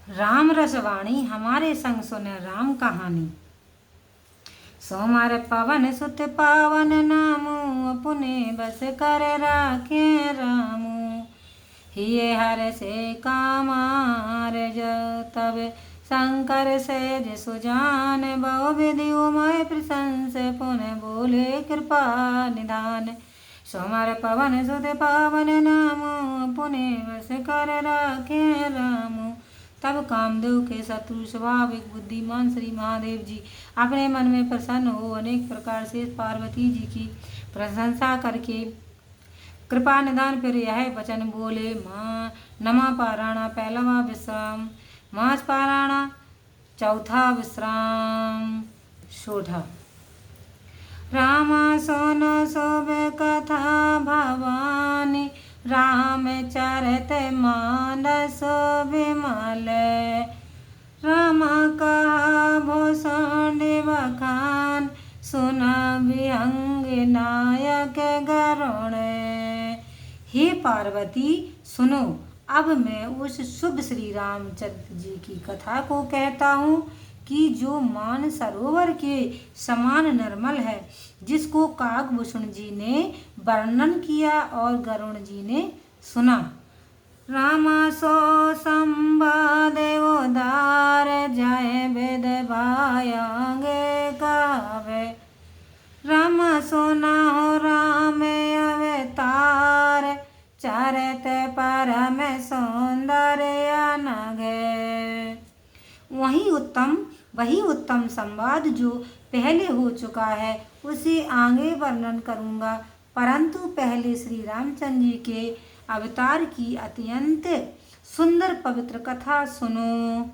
राम रसवाणी हमारे संग सुने राम कहानी। सोमर पवन सुत पावन नामू, अपने बस कर राखे रामू। हिये हर से कामार तब शंकर सहज सुजान, बहु विधि उमय प्रशंस पुन बोले कृपा निधान। सोमर पवन सुत पावन नामू, अपने बस कर राखे रामू। तब कामदेव के शत्रु स्वाभाविक बुद्धिमान श्री महादेव जी अपने मन में प्रसन्न हो अनेक प्रकार से पार्वती जी की प्रशंसा करके कृपा निदान फिर यह वचन बोले। माँ नमा पारायणा पहलवा विश्राम, मास पारायणा चौथा विश्राम सोढ़ा। रामा सोनो सोब कथा भवानी, राम चरित मानस विमल। राम कहा भूषण बखान, सुना विहंग नायक गरुण। हे पार्वती सुनो, अब मैं उस शुभ श्री रामचंद्र जी की कथा को कहता हूँ कि जो मान सरोवर के समान निर्मल है, जिसको काकभूषण जी ने वर्णन किया और गरुण जी ने सुना। रामा सो संवाद उदार, जय वेद भायांगे गावे। राम सुना हो राम अवतार, चरित परम सौंदर्य नगे। वही उत्तम संवाद जो पहले हो चुका है उसे आगे वर्णन करूँगा, परंतु पहले श्री रामचंद्र जी के अवतार की अत्यंत सुंदर पवित्र कथा सुनो।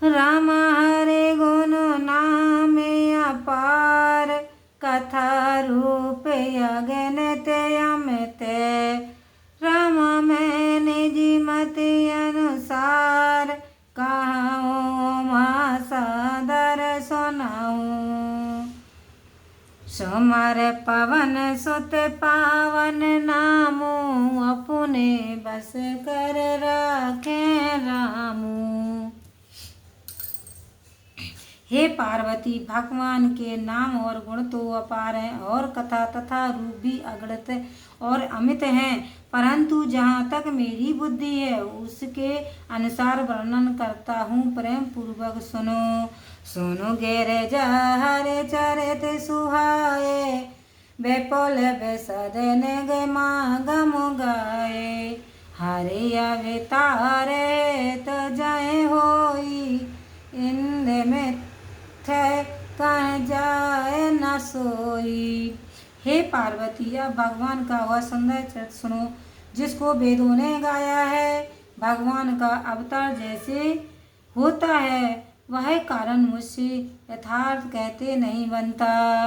राम हरे गुण नाम अपार, कथा रूप अगणित अमित। राम मैं निज मत अनुसार, कहाँ सादर सुनाऊं। सोमर पवन सुत पावन नामू, अपने बस कर राखे रामू। हे पार्वती, भगवान के नाम और गुण तो अपार हैं और कथा तथा रूप भी अगणित और अमित हैं, परंतु जहाँ तक मेरी बुद्धि है उसके अनुसार वर्णन करता हूँ। प्रेम पूर्वक सुनो। सुनो गेरे हरे चरित सुहाए, बेपोल बेसदन गे मागम गाए। हरे अवतारे तो जय होई, इंद में कह जाए न सोई। हे पार्वती, अब भगवान का वह सुंदर चरित्र सुनो जिसको वेदों ने गाया है। भगवान का अवतार जैसे होता है वह कारण मुझसे यथार्थ कहते नहीं बनता।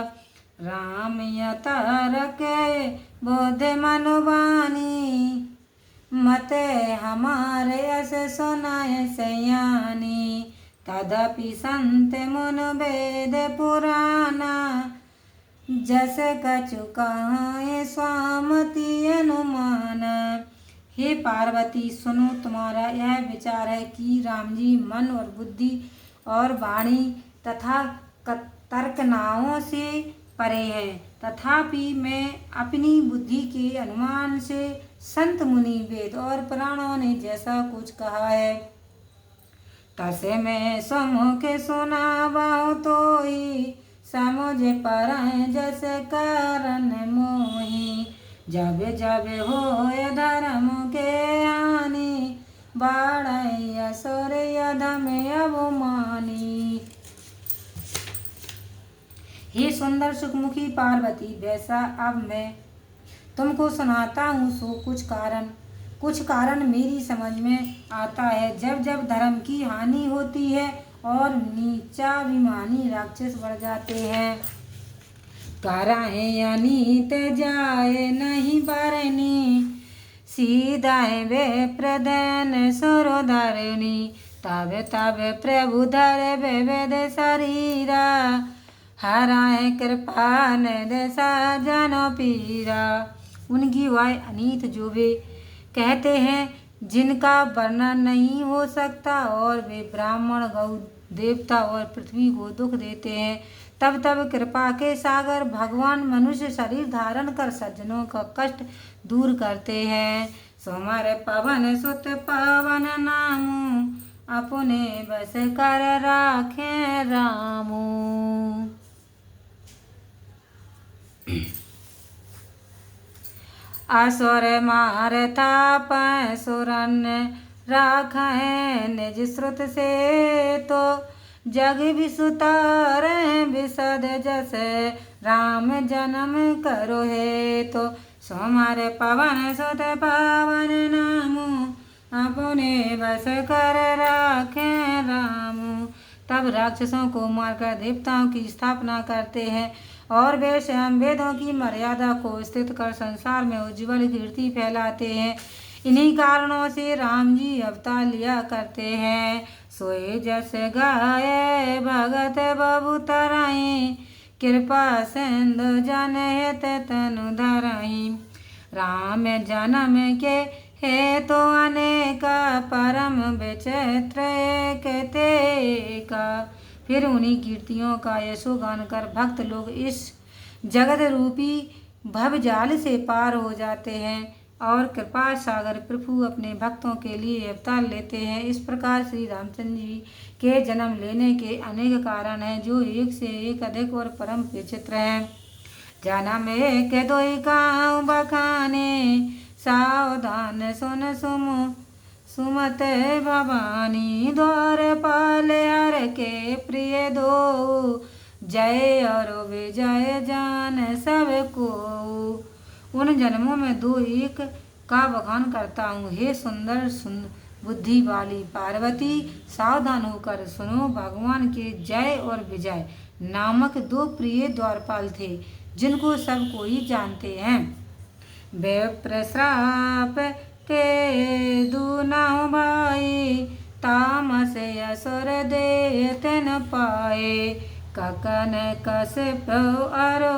राम यतर के बोध मनुबानी, मते हमारे अस सुनाए सयानी। तदपि संत मुन वेद पुराना, जस कछु कहाँ स्वामति अनुमान। हे पार्वती सुनो, तुम्हारा यह विचार है कि राम जी मन और बुद्धि और वाणी तथा तर्कनाओं से परे है, तथापि मैं अपनी बुद्धि के अनुमान से संत मुनि वेद और पुराणों ने जैसा कुछ कहा है तसे मैं समूह के सुनावा तो ही। समझ पर जस कारण मोही, जब जब हो धर्म के हानि। बाढ़ असुर यधम अवमानी। हे सुंदर सुखमुखी पार्वती, वैसा अब मैं तुमको सुनाता हूँ सो कुछ कारण मेरी समझ में आता है। जब जब धर्म की हानि होती है और नीचाभिमानी राक्षस बढ़ जाते हैं, कराहे अनीत जाए नहीं बरनी। सीधा वे प्रदन सुरधरणी, तब तब प्रभु धर वेद शरीरा। हराए कृपा निध सजन पीरा। उनकी वाय अनीत जो वे कहते हैं जिनका वर्णन नहीं हो सकता, और वे ब्राह्मण, गौ, देवता और पृथ्वी को दुख देते हैं। तब तब कृपा के सागर भगवान मनुष्य शरीर धारण कर सज्जनों का कष्ट दूर करते हैं। सोमर पवन सुत पावन नामू, अपने बस कर राखे रामू। असुर मारता पैसुरन, राखें निज श्रुत से तो, जग विसुतारे विसद जस, राम जन्म करो है तो। सोमर पवन सुत पावन नामू, अपने बस कर राखे रामू। तब राक्षसों को मारकर देवताओं की स्थापना करते हैं, और वे स्वयं वेदों की मर्यादा को स्थित कर संसार में उज्ज्वल कीर्ति फैलाते हैं। इन्हीं कारणों से राम जी अवतार लिया करते हैं। सोए जस गाये भगत बबु तराई, कृपा सिंधु जन हित तनु धरई। राम जन्म के हे तो अनेका, परम विचित्र कहते का। फिर उन्हीं कीर्तियों का यशोगान कर भक्त लोग इस जगत रूपी भवजाल से पार हो जाते हैं, और कृपा सागर प्रभु अपने भक्तों के लिए अवतार लेते हैं। इस प्रकार श्री रामचंद्र जी के जन्म लेने के अनेक कारण हैं, जो एक से एक अधिक और परम विचित्र हैं। जन्म एक दोई काऊ बखाने, सावधान सुन सुमत भवानी। द्वार पाल हर के प्रिय दो, जय और विजय जान सबको। उन जन्मों में दो एक का बखान करता हूँ। हे सुंदर बुद्धि वाली पार्वती, सावधान होकर सुनो। भगवान के जय और विजय नामक दो प्रिय द्वारपाल थे, जिनको सब कोई जानते हैं। विप्रश्राप के दूनाऊ भाई, तामस असुर देत न पाए। ककन कश्यप अरो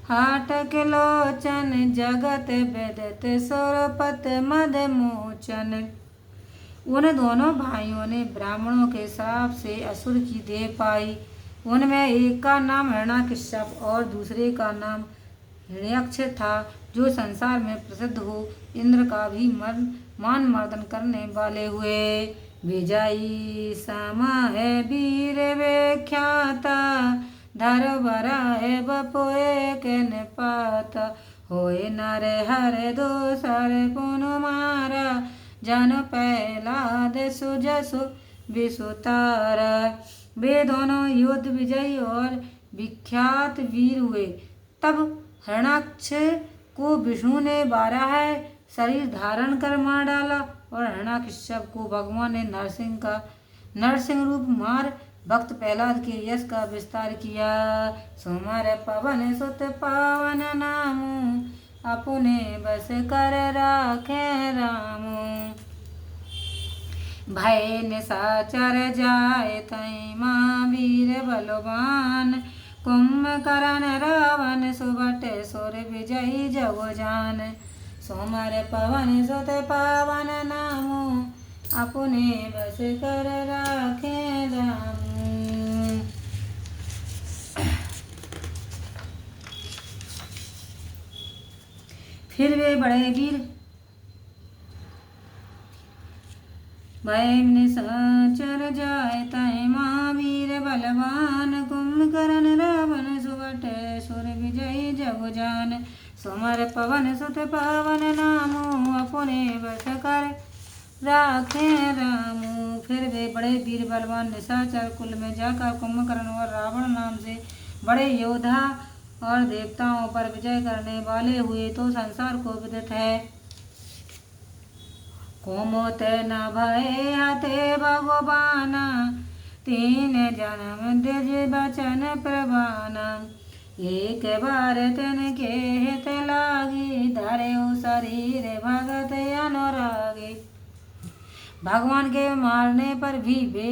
हाटक लोचन, जगत विदित सुरपत मद मोचन। उन दोनों भाइयों ने ब्राह्मणों के श्राप से असुर की देह पाई। उनमें एक का नाम हिरण्याकश्यप और दूसरे का नाम हिरण्यक्ष था, जो संसार में प्रसिद्ध हो इंद्र का भी मान मर्दन करने वाले हुए। विजयी समा है वीर विख्याता, धर बरा है बपोए के निपाता। होए नर हर दोसर पुन मारा, जन प्रहलाद सुजसु विसुतारा। वे दोनों युद्ध विजयी और विख्यात वीर हुए। तब हिरण्याक्ष को विष्णु ने 12 शरीर धारण कर मार डाला, और हिरण्याकश्यप को भगवान ने नरसिंह रूप मार भक्त प्रहलाद के यश का विस्तार किया। सोमर पवन सुत पावन नामू, अपने बस कर राखे रामू। भय निशाचर जाए तई महावीर बलवान, कुंभकर्ण रावण सुबट सुर विजयी जगो जान। सोमर पवन सुत पावन नामू, अपने बस कर राखे रामू। फिर वे बड़े वीर भय निशाचर जाए तय महावीर बलवान, कुंभकर्ण रावण सुबट सुर विजयी जगो जान। सोमर पवन सुत पावन नामो, अपने बस कर राखे रामू। फिर वे बड़े वीर बलवान निशाचर कुल में जाकर कुंभकर्ण और रावण नाम से बड़े योद्धा और देवताओं पर विजय करने वाले हुए। तो संसार को विदित है, कोमोत न भय हते भगवाना, तीन जन्म द्विज बचन प्रवाना। एक बार तिनके हित लागी, धर्यो शरीर भगत अनुरागी। भगवान के मारने पर भी वे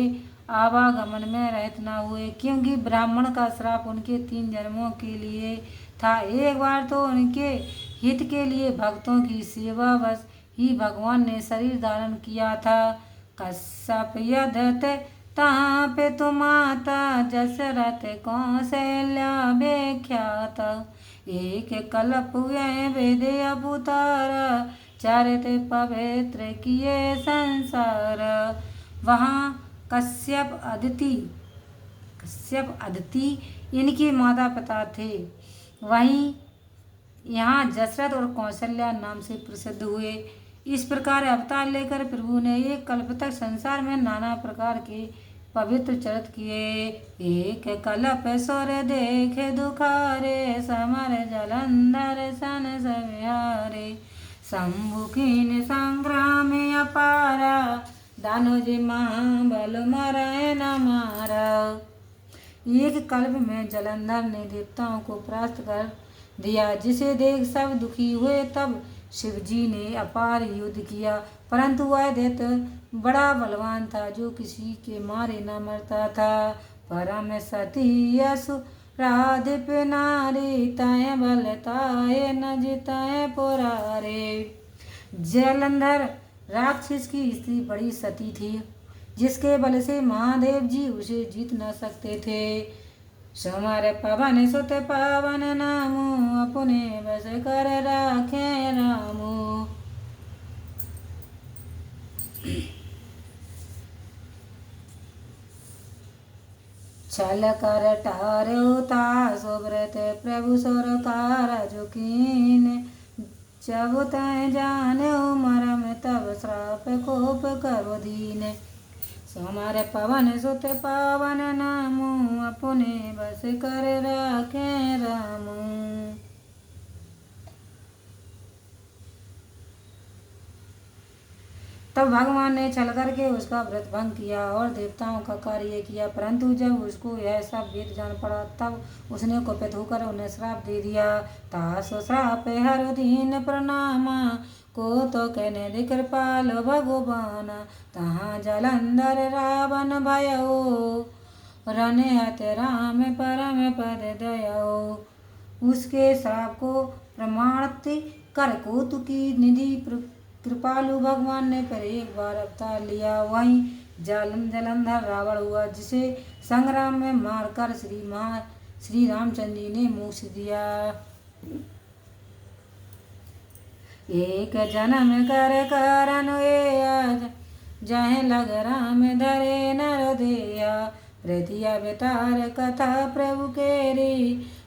आवागमन में रहित न हुए, क्योंकि ब्राह्मण का श्राप उनके 3 जन्मों के लिए था। एक बार तो उनके हित के लिए भक्तों की सेवा बस ही भगवान ने शरीर धारण किया था। कश्यप यदत तहाँ पे तो माता जसरथ कौशल्या विख्यात। एक कल्प हुए वेद अवतार चरित पवित्र किए संसार। वहाँ कश्यप अदिति इनके माता पिता थे। वहीं यहाँ जसरथ और कौशल्या नाम से प्रसिद्ध हुए। इस प्रकार अवतार लेकर प्रभु ने एक कल्प तक संसार में नाना प्रकार के पवित्र चरित किए। एक कल्प सौर देखे दुखारे समर जलंधर सन सविहारे। शंभुकीन संग्राम अपारा दानोज महाबल मरय न मारा। एक कल्प में जलंधर ने देवताओं को परास्त कर दिया, जिसे देख सब दुखी हुए। तब शिवजी ने अपार युद्ध किया, परंतु वह दैत्य बड़ा बलवान था, जो किसी के मारे न मरता था। परम सती असुराधिप नारी ताए बल ताए न जिताए पुरारे। जलंधर राक्षस की स्त्री बड़ी सती थी, जिसके बल से महादेव जी उसे जीत न सकते थे। समार पवन सुत पावन नामो अपने बस कर राखे रामो। छल कर टारता सुब्रत प्रभु सरकार झुकीन। जब तय जाने मरम तब श्राप कोप करो दीन। समार पवन सुत पावन नामो अपने बस कर राखे रामो। तब भगवान ने छल करके उसका व्रत भंग किया और देवताओं का कार्य किया, परंतु जब उसको यह सब वेद जान पड़ा तब उसने कुपित होकर उन्हें श्राप दे दिया। तास श्राप हर दीन प्रणामा को तो कहने दे कृपाल भगवान। तहाँ जलंधर रावण भयो रने हत राम परम पद दयो। उसके श्राप को प्रमाणित कर कौतुकी निधि कृपालु भगवान ने फिर एक बार अवतार लिया। वहीं जलंधर रावण हुआ, जिसे संग्राम में मारकर श्री रामचंद्र जी ने मोक्ष दिया। एक जन्म कर करन जहे लग राम धरे नर देया। प्रतिया बेतार कथा प्रभु केरी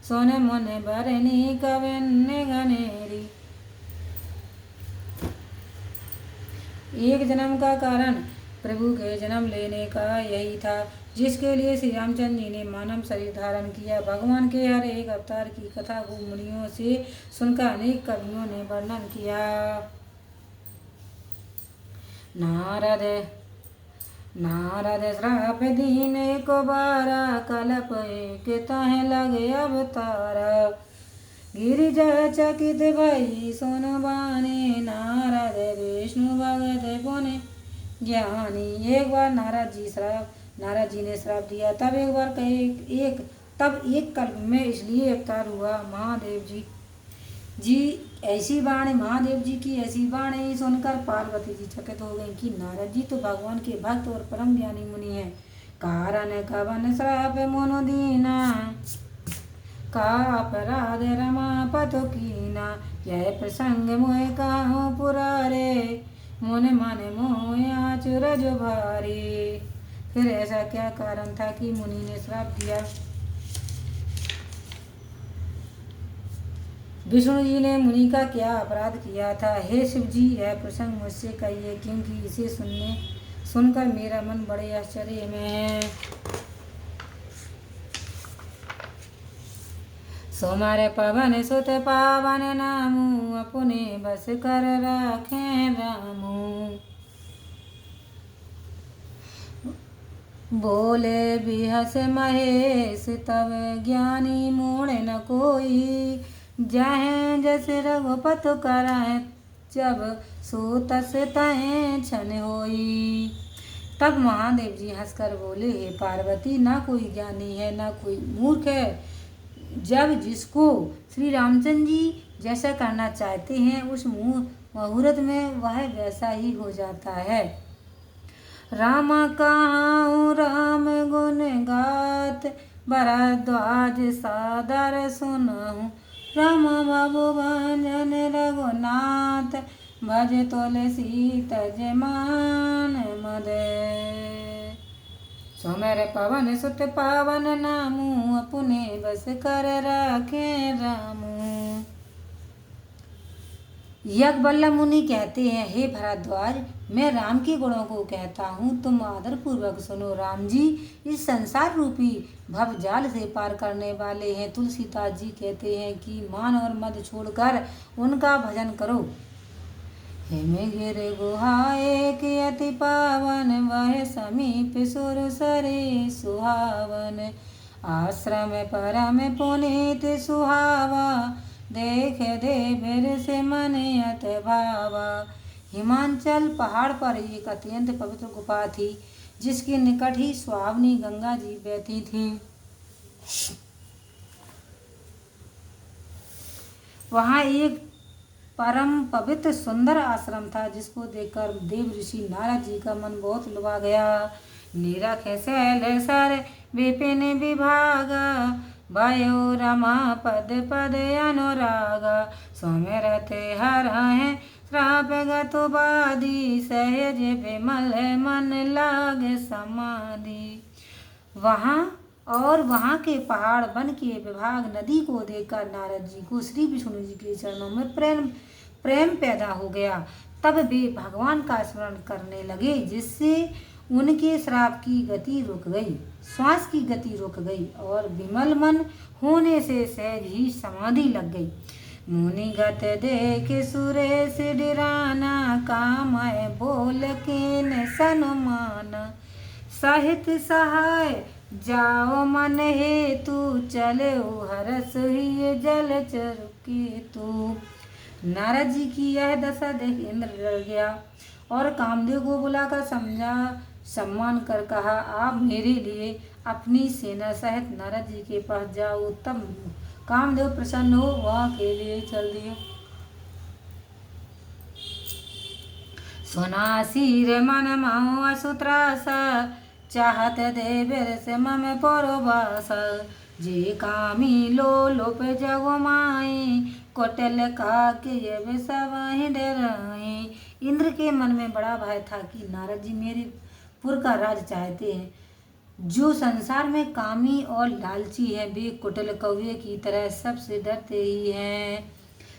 सोने मन बरनी कवन गनेरी। एक जन्म का कारण प्रभु के जन्म लेने का यही था, जिसके लिए श्री रामचंद्र जी ने मानव शरीर धारण किया। भगवान के हर एक अवतार की कथा को मुनियों से सुनकर अनेक कवियों ने वर्णन किया। नारद श्राप दीन एक बारा कल्प के ताहे लगे अवतारा। गिरिजा चकित भई सुन बानी नारद विष्णु भगत पुनि ज्ञानी। एक बार नारद जी ने श्राप दिया। तब एक कल्प में इसलिए अवतार हुआ। महादेव जी की ऐसी वाणी सुनकर पार्वती जी चकित हो गई कि नारद जी तो भगवान के भक्त और परम ज्ञानी मुनि हैं। कारण कवन श्राप मोनो दीना का अपराध रमापत कीना। यह प्रसंग मोह कहो पुरारे मुन मन मोह आचुर जो भारी। फिर ऐसा क्या कारण था कि मुनि ने श्राप दिया? विष्णु जी ने मुनि का क्या अपराध किया था? हे शिव जी, यह प्रसंग मुझसे कहिए, क्योंकि इसे सुनकर मेरा मन बड़े आश्चर्य में है। सोमारे पवन सुत पावन नामू अपने बस कर राखे रामू। बोले बिहस महेश तब ज्ञानी मोड़ न कोई। जहे जस रघुपत कराए जब सो तस तय छन होई। तब महादेव जी हंसकर बोले, हे पार्वती, ना कोई ज्ञानी है ना कोई मूर्ख है। जब जिसको श्री रामचंद्र जी जैसा करना चाहते हैं मुहूर्त में वह वैसा ही हो जाता है। राम कहाऊँ राम गुण गात, भरद्वाज सादर सुनहु। राम बाबू भंजन रघुनाथ, भज तुलसी तज मान मद। सुमिर पवन सुत पावन नामू, अपने बस कर राखे रामू। यज्ञवल्लभ मुनि कहते हैं, हे भरद्वाज, मैं राम के गुणों को कहता हूँ, तुम आदर पूर्वक सुनो। राम जी इस संसार रूपी भव जाल से पार करने वाले हैं। तुलसीदास जी कहते हैं कि मान और मद छोड़कर उनका भजन करो। हिम गिर गुहाए के अति पावन, वह समीप सुर सरे सुहावन। आश्रम परम पुनीत सुहावा, देख देवर से मन अत भावा। हिमांचल पहाड़ पर एक अत्यंत पवित्र गुफा थी, जिसके निकट ही सुहावनी गंगा जी बहती थी। वहाँ एक परम पवित्र सुंदर आश्रम था, जिसको देखकर देव ऋषि नारद जी का मन बहुत लुभा गया। नीरख शैल सर विपिन विभागा, भयो रमा पद पद अनुरागा। सुमिरत हरहि श्राप गतो बाधी, सहज विमल मन लागे समाधि। वहाँ के पहाड़, वन के विभाग, नदी को देखकर नारद जी को श्री विष्णु जी के चरणों में प्रेम पैदा हो गया। तब वे भगवान का स्मरण करने लगे, जिससे उनके श्राप की गति रुक गई, श्वास की गति रुक गई और विमल मन होने से सहज ही समाधि लग गई। मुनिगत देख सुरेश डिराना, काम बोल के सनुमाना। सहित सहाय जाओ मन हेतु, चले हरस ही जल चरुके तू। नारद जी की यह दशा देख इंद्र डर गया और कामदेव को बुलाकर सम्मान कर कहा, आप मेरे लिए अपनी सेना सहित नारद जी के पास जाओ। तब कामदेव प्रसन्न हो वहाँ के लिए चल दिए। सुना सिर मन माओ असुत्रासा, चाहत देवर से मम परोबास। जे कामी लोप जगो माई, कोटल का के सब डराई। इंद्र के मन में बड़ा भय था कि नारद जी मेरे पुर का राज चाहते हैं। जो संसार में कामी और लालची है, वे कुटिल कौवे की तरह सबसे डरते ही हैं।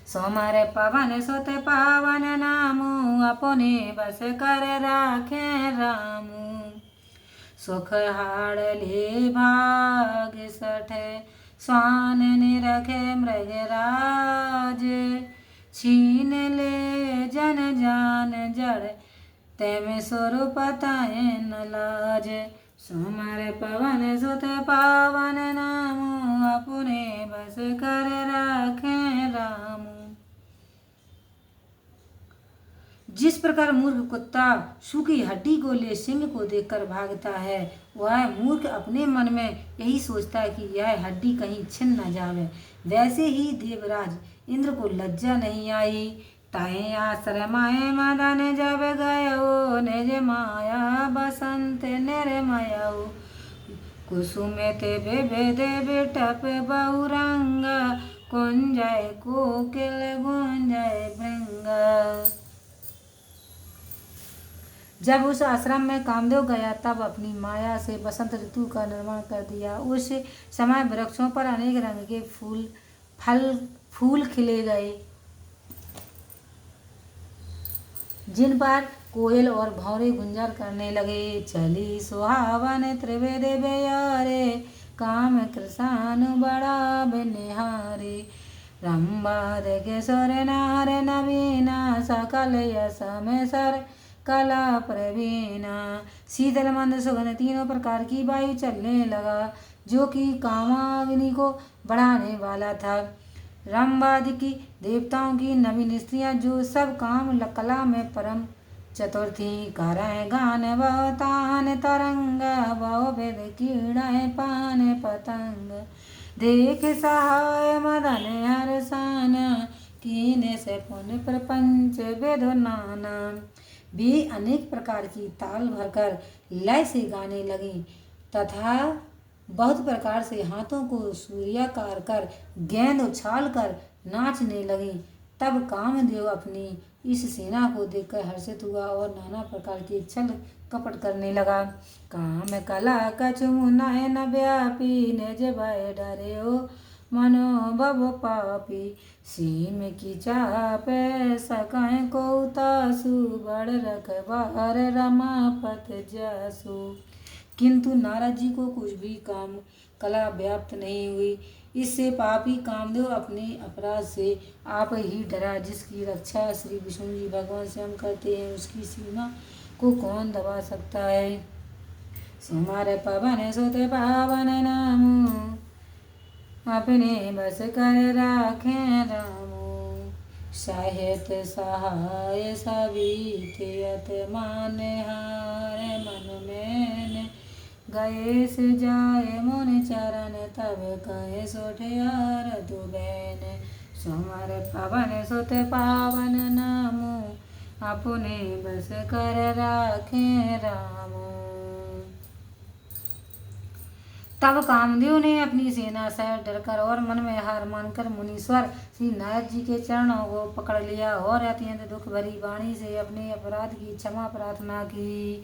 सोमर पवन सुत पावन नामू, अपने बस कर राखे रामू। सुख हाड़ ले भाग सठ, स्वान निरखे मृगराज। छीन ले जन जान जड़, तेम स्वरूप ताए न लाज। सोमर पवन सुत पावन नामू, अपने बस कर राखे रामू। जिस प्रकार मूर्ख कुत्ता सूखी हड्डी को ले सिंह को देखकर भागता है, वह मूर्ख अपने मन में यही सोचता है कि यह हड्डी कहीं छिन न जावे। वैसे ही देवराज इंद्र को लज्जा नहीं आई। ताए आश्रमाए मदन जब गयो, निज माया बसंत निर्मयो। कुसुमित विविध बिटप बहुरंग, कुंजय कोकिल गुंजय भृंग। जब उस आश्रम में कामदेव गया, तब अपनी माया से बसंत ऋतु का निर्माण कर दिया। उस समय वृक्षों पर अनेक रंग के फूल खिले गए, जिन पर कोयल और भौरे गुंजर करने लगे। चली सुहावन त्रिवेद बेयारे, काम कृषानु बड़ा बिनिहारे। रंबाद किशोर नार नवीना, सकल यश में सर कला प्रवीणा। शीतल मंद सुगंध तीनों प्रकार की वायु चलने लगा, जो कि कामाग्नि को बढ़ाने वाला था। रंबाद की देवताओं की नवीन स्त्रियां, जो सब काम कला में परम चतुर थीं, करय गान बहुतान तरंग, बहु विध कीड़य पान पतंग। देख सहाय मदन हरसान, कीने से पुण्य प्रपंच वेदो नाना। वे अनेक प्रकार की ताल भरकर लय से गाने लगी तथा बहुत प्रकार से हाथों को सूर्याकार कर गेंद उछाल कर नाचने लगी। तब कामदेव अपनी इस सेना को देखकर हर्षित हुआ और नाना प्रकार की छल कपट करने लगा। काम कला कछु नयन व्यापी निज भय डरे हो मनोभव पापी। सीम की चाप सकाए को तासु बड़ रखबार रमापत जासु। किंतु नारद जी को कुछ भी काम कला व्याप्त नहीं हुई। इससे पापी कामदेव अपने अपराध से आप ही डरा। जिसकी रक्षा श्री विष्णु जी भगवान स्वयं करते हैं उसकी सीमा को कौन दबा सकता है। सुमार पवन सुत पावन नामु अपने बस कर राखे रामो। साहित्य सहाय सभी थियत माने हारे मन में गए से जाए मुनि चरण तब कहे सोठियार तु बैन। सुमर पवन सुत पावन नामो अपने बस कर राखे रामो। तब कामदेव ने अपनी सेना से डरकर और मन में हार मानकर मुनीश्वर श्री नारद जी के चरणों को पकड़ लिया और अत्यंत दुख भरी वाणी से अपने अपराध की क्षमा प्रार्थना की।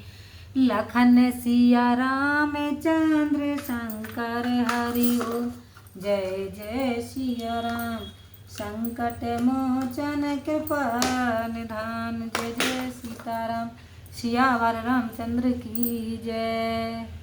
लखन सिया राम चंद्र शंकर हरि ओ जय जय सिया राम। संकट मोचन कृपा निधान जय जय सीताराम। सियावर रामचंद्र की जय।